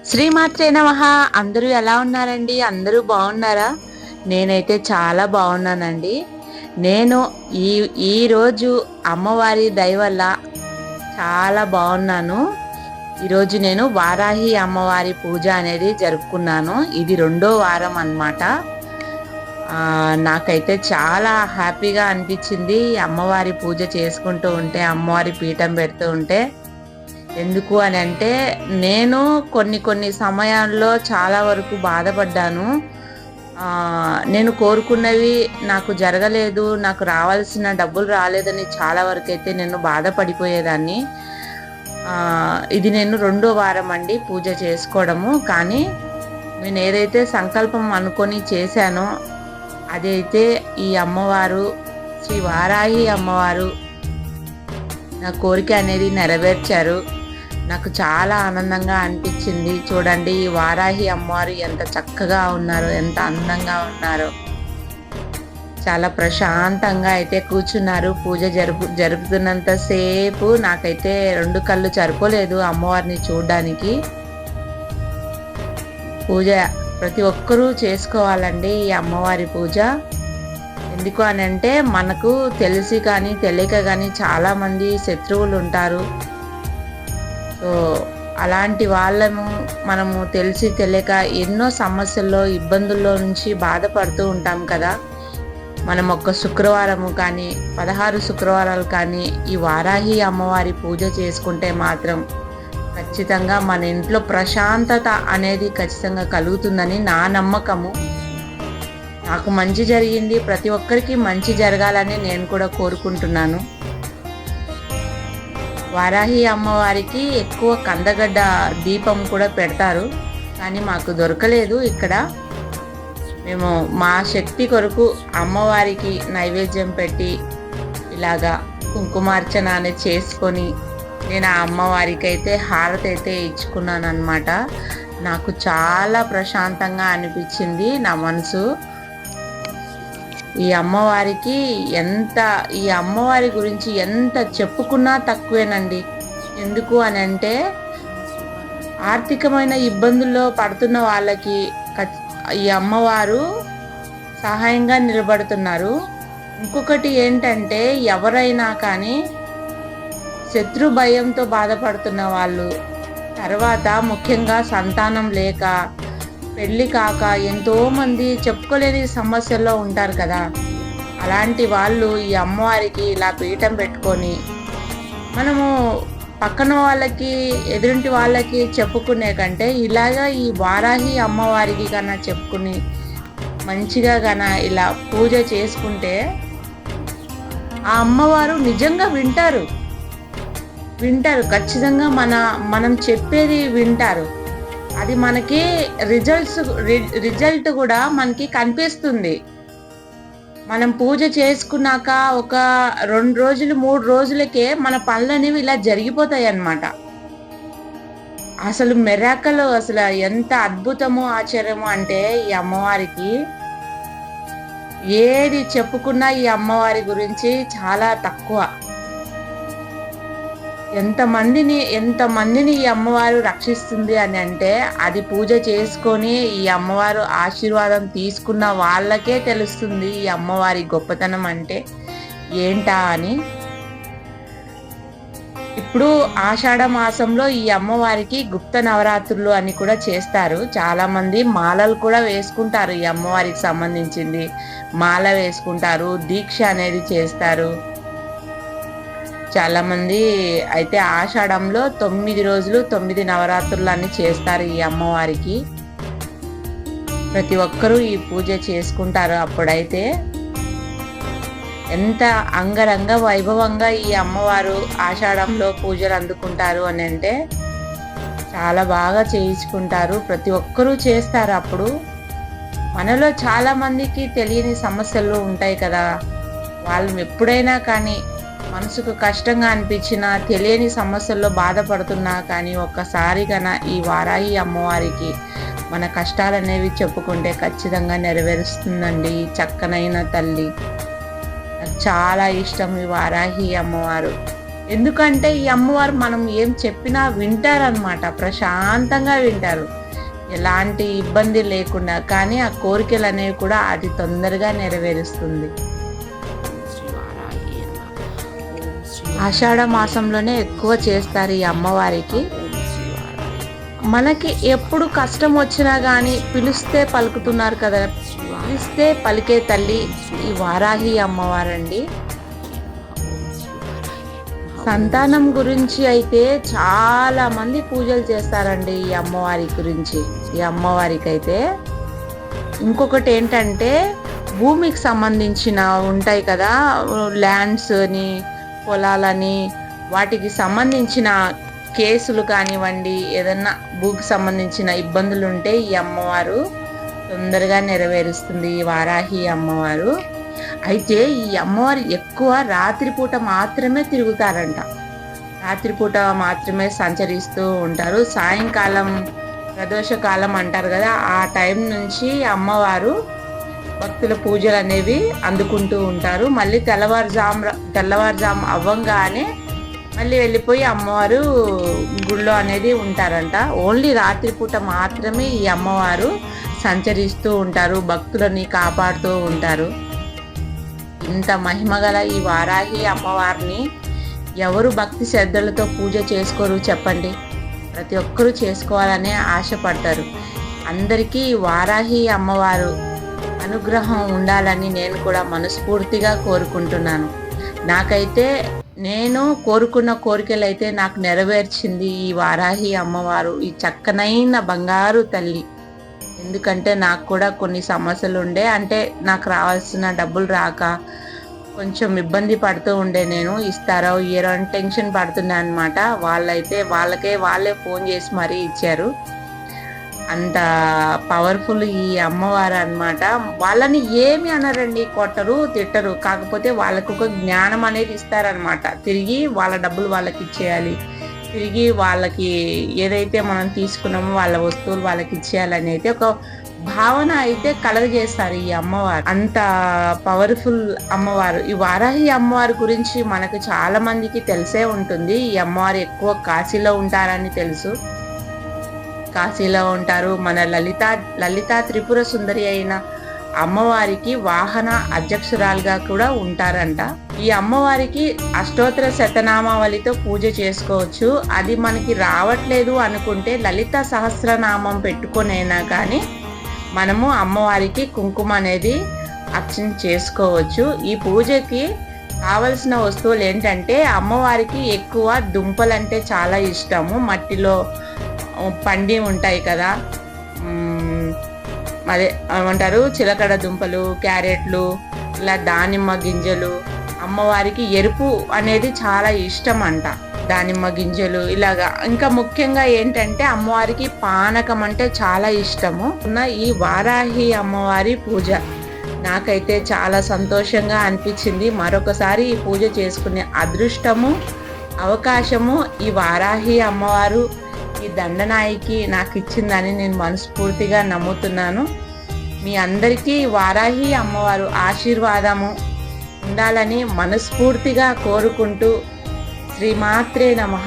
శ్రీమాత్రే నమః. అందరూ ఎలా ఉన్నారండి? అందరూ బాగున్నారా? నేనైతే చాలా బాగున్నానండి. నేను ఈ ఈరోజు అమ్మవారి దయ వల్ల చాలా బాగున్నాను. ఈరోజు నేను వారాహి అమ్మవారి పూజ అనేది జరుపుకున్నాను. ఇది రెండో వారం అన్నమాట. నాకైతే చాలా హ్యాపీగా అనిపించింది అమ్మవారి పూజ చేసుకుంటూ ఉంటే, అమ్మవారి పీఠం పెడుతూ ఉంటే. ఎందుకు అని అంటే, నేను కొన్ని సమయాల్లో చాలా వరకు బాధపడ్డాను. నేను కోరుకున్నవి నాకు జరగలేదు, నాకు రావాల్సిన డబ్బులు రాలేదని చాలా వరకు అయితే నేను బాధపడిపోయేదాన్ని. ఇది నేను రెండో వారం అండి పూజ చేసుకోవడము. కానీ నేను ఏదైతే సంకల్పం అనుకొని చేశానో అదైతే ఈ అమ్మవారు, శ్రీ వారాహి అమ్మవారు నా కోరిక అనేది నెరవేర్చారు. నాకు చాలా ఆనందంగా అనిపించింది. చూడండి, ఈ వారాహి అమ్మవారు ఎంత చక్కగా ఉన్నారో, ఎంత అందంగా ఉన్నారో. చాలా ప్రశాంతంగా అయితే కూర్చున్నారు. పూజ జరుపుతున్నంతసేపు నాకైతే రెండు కళ్ళు సరిపోలేదు అమ్మవారిని చూడడానికి. పూజ ప్రతి ఒక్కరూ చేసుకోవాలండి ఈ అమ్మవారి పూజ. ఎందుకు అని అంటే, మనకు తెలిసి కానీ తెలియక కానీ చాలామంది శత్రువులు ఉంటారు. సో అలాంటి మనము తెలిసి తెలియక ఎన్నో సమస్యల్లో, ఇబ్బందుల్లో నుంచి బాధపడుతూ ఉంటాం కదా. మనం ఒక్క శుక్రవారము కానీ 16 శుక్రవారాలు కానీ ఈ వారాహి అమ్మవారి పూజ చేసుకుంటే మాత్రం ఖచ్చితంగా మన ఇంట్లో ప్రశాంతత అనేది ఖచ్చితంగా కలుగుతుందని నా నమ్మకము. నాకు మంచి జరిగింది, ప్రతి ఒక్కరికి మంచి జరగాలని నేను కూడా కోరుకుంటున్నాను. వారాహి అమ్మవారికి ఎక్కువ కందగడ్డ దీపం కూడా పెడతారు, కానీ మాకు దొరకలేదు ఇక్కడ. మేము మా శక్తి కొరకు అమ్మవారికి నైవేద్యం పెట్టి ఇలాగా కుంకుమార్చన అనేది చేసుకొని నేను ఆ అమ్మవారికి అయితే హారతి అయితే ఇచ్చుకున్నాను అన్నమాట. నాకు చాలా ప్రశాంతంగా అనిపించింది నా మనసు. ఈ అమ్మవారి గురించి ఎంత చెప్పుకున్నా తక్కువేనండి. ఎందుకు అని అంటే, ఆర్థికమైన ఇబ్బందుల్లో పడుతున్న వాళ్ళకి ఈ అమ్మవారు సహాయంగా నిలబడుతున్నారు. ఇంకొకటి ఏంటంటే, ఎవరైనా కానీ శత్రు భయంతో బాధపడుతున్న వాళ్ళు, తర్వాత ముఖ్యంగా సంతానం లేక, పెళ్ళి కాక ఎంతోమంది చెప్పుకోలేని సమస్యల్లో ఉంటారు కదా. అలాంటి వాళ్ళు ఈ అమ్మవారికి ఇలా పీఠం పెట్టుకొని, మనము పక్కన వాళ్ళకి, ఎదురింటి వాళ్ళకి చెప్పుకునే కంటే ఇలాగా ఈ వారాహి అమ్మవారికి కన్నా చెప్పుకుని మంచిగా కన్నా ఇలా పూజ చేసుకుంటే ఆ అమ్మవారు నిజంగా వింటారు. ఖచ్చితంగా మనం చెప్పేది వింటారు. అది మనకి రిజల్ట్ కూడా మనకి కనిపిస్తుంది. మనం పూజ చేసుకున్నాక ఒక 2 రోజులు 3 రోజులకే మన పనులు అనేవి ఇలా జరిగిపోతాయి అన్నమాట. అసలు మిరాకల్, అసలు ఎంత అద్భుతము ఆశ్చర్యము అంటే ఈ అమ్మవారికి ఏది చెప్పుకున్నా ఈ అమ్మవారి గురించి చాలా తక్కువ. ఎంతమందిని ఈ అమ్మవారు రక్షిస్తుంది అని అంటే, అది పూజ చేసుకొని ఈ అమ్మవారు ఆశీర్వాదం తీసుకున్న వాళ్ళకే తెలుస్తుంది ఈ అమ్మవారి గొప్పతనం అంటే ఏంటా అని. ఇప్పుడు ఆషాఢ మాసంలో ఈ అమ్మవారికి గుప్త నవరాత్రులు అని కూడా చేస్తారు. చాలా మంది మాలలు కూడా వేసుకుంటారు. ఈ అమ్మవారికి సంబంధించింది మాల వేసుకుంటారు, దీక్ష అనేది చేస్తారు. చాలా మంది అయితే ఆషాఢంలో 9 రోజులు 9 నవరాత్రులు అని చేస్తారు ఈ అమ్మవారికి. ప్రతి ఒక్కరూ ఈ పూజ చేసుకుంటారు. అప్పుడైతే ఎంత అంగరంగ వైభవంగా ఈ అమ్మవారు ఆషాఢంలో పూజలు అందుకుంటారు అని అంటే, చాలా బాగా చేయించుకుంటారు. ప్రతి ఒక్కరూ చేస్తారు. అప్పుడు మనలో చాలా మందికి తెలియని సమస్యలు ఉంటాయి కదా. వాళ్ళు ఎప్పుడైనా కానీ మనసుకు కష్టంగా అనిపించినా, తెలియని సమస్యల్లో బాధపడుతున్నా కానీ ఒక్కసారి కన్నా ఈ వారాహి అమ్మవారికి మన కష్టాలు అనేవి చెప్పుకుంటే ఖచ్చితంగా నెరవేరుస్తుందండి. చక్కనైన తల్లి, నాకు చాలా ఇష్టం ఈ వారాహి అమ్మవారు. ఎందుకంటే ఈ అమ్మవారు మనం ఏం చెప్పినా వింటారనమాట, ప్రశాంతంగా వింటారు, ఎలాంటి ఇబ్బంది లేకుండా. కానీ ఆ కోరికలు అనేవి కూడా అతి తొందరగా నెరవేరుస్తుంది. ఆషాఢ మాసంలోనే ఎక్కువ చేస్తారు ఈ అమ్మవారికి. మనకి ఎప్పుడు కష్టం వచ్చినా కానీ పిలిస్తే పలుకుతున్నారు కదా, పిలిస్తే పలికే తల్లి ఈ వారాహి అమ్మవారండి. సంతానం గురించి అయితే చాలా మంది పూజలు చేస్తారండి ఈ అమ్మవారి గురించి. ఈ అమ్మవారికి అయితే ఇంకొకటి ఏంటంటే, భూమికి సంబంధించిన ఉంటాయి కదా, ల్యాండ్స్ అని, పొలాలని, వాటికి సంబంధించిన కేసులు కానివ్వండి, ఏదన్నా భూమికి సంబంధించిన ఇబ్బందులు ఉంటే ఈ అమ్మవారు తొందరగా నెరవేరుస్తుంది, ఈ వారాహి అమ్మవారు. అయితే ఈ అమ్మవారు ఎక్కువ రాత్రిపూట మాత్రమే తిరుగుతారంట, రాత్రిపూట మాత్రమే సంచరిస్తూ ఉంటారు. సాయంకాలం ప్రదోషకాలం అంటారు కదా, ఆ టైం నుంచి అమ్మవారు భక్తుల పూజలు అనేవి అందుకుంటూ ఉంటారు. మళ్ళీ తెల్లవారుజాము అవ్వంగానే మళ్ళీ వెళ్ళిపోయి అమ్మవారు గుళ్ళో అనేది ఉంటారంట. ఓన్లీ రాత్రిపూట మాత్రమే ఈ అమ్మవారు సంచరిస్తూ ఉంటారు, భక్తులని కాపాడుతూ ఉంటారు. ఇంత మహిమగల ఈ వారాహి అమ్మవారిని ఎవరు భక్తి శ్రద్ధలతో పూజ చేసుకోరు చెప్పండి? ప్రతి ఒక్కరూ చేసుకోవాలనే ఆశపడతారు. అందరికీ వారాహి అమ్మవారు అనుగ్రహం ఉండాలని నేను కూడా మనస్ఫూర్తిగా కోరుకుంటున్నాను. నాకైతే నేను కోరుకున్న కోరికలు అయితే నాకు నెరవేర్చింది ఈ వారాహి అమ్మవారు, ఈ చక్కనైన బంగారు తల్లి. ఎందుకంటే నాకు కూడా కొన్ని సమస్యలు ఉండే, అంటే నాకు రావాల్సిన డబ్బులు రాక కొంచెం ఇబ్బంది పడుతూ ఉండే, నేను ఇస్తారో ఇయ్యరో అని టెన్షన్ పడుతున్నా అనమాట. వాళ్ళే ఫోన్ చేసి మరీ ఇచ్చారు. అంత పవర్ఫుల్ ఈ అమ్మవారు అనమాట. వాళ్ళని ఏమి అనరండి, కొట్టరు, తిట్టరు. కాకపోతే వాళ్ళకు ఒక జ్ఞానం అనేది ఇస్తారనమాట. తిరిగి వాళ్ళ డబ్బులు వాళ్ళకి ఇచ్చేయాలి, తిరిగి వాళ్ళకి ఏదైతే మనం తీసుకున్నామో వాళ్ళ వస్తువులు వాళ్ళకి ఇచ్చేయాలని అయితే ఒక భావన అయితే కలగజేస్తారు ఈ అమ్మవారు. అంత పవర్ఫుల్ అమ్మవారు. ఈ వారాహి అమ్మవారి గురించి మనకు చాలా మందికి తెలిసే ఉంటుంది. ఈ అమ్మవారు ఎక్కువ కాశీలో ఉంటారని తెలుసు, కాశీలో ఉంటారు. మన లలిత త్రిపుర సుందరి అయిన అమ్మవారికి వాహన అధ్యక్షురాలుగా కూడా ఉంటారంట. ఈ అమ్మవారికి అష్టోత్తర శతనామావళితో పూజ చేసుకోవచ్చు. అది మనకి రావట్లేదు అనుకుంటే లలిత సహస్రనామం పెట్టుకొనైనా కానీ మనము అమ్మవారికి కుంకుమ అనేది అర్చన చేసుకోవచ్చు. ఈ పూజకి కావలసిన వస్తువులు ఏంటంటే, అమ్మవారికి ఎక్కువ దుంపలంటే చాలా ఇష్టము. మట్టిలో పండి ఉంటాయి కదా, అదే ఏమంటారు, చిలకడ దుంపలు, క్యారెట్లు, ఇలా దానిమ్మ గింజలు. అమ్మవారికి ఎరుపు అనేది చాలా ఇష్టం అంట, దానిమ్మ గింజలు ఇలాగా. ఇంకా ముఖ్యంగా ఏంటంటే అమ్మవారికి పానకం అంటే చాలా ఇష్టము. ఈ వారాహి అమ్మవారి పూజ నాకైతే చాలా సంతోషంగా అనిపించింది. మరొకసారి ఈ పూజ చేసుకునే అదృష్టము, అవకాశము ఈ వారాహి అమ్మవారు, ఈ దండనాయికి నాకు ఇచ్చిందని నేను మనస్ఫూర్తిగా నమ్ముతున్నాను. మీ అందరికీ వారాహి అమ్మవారు ఆశీర్వాదము ఉండాలని మనస్ఫూర్తిగా కోరుకుంటూ శ్రీమాత్రే నమః.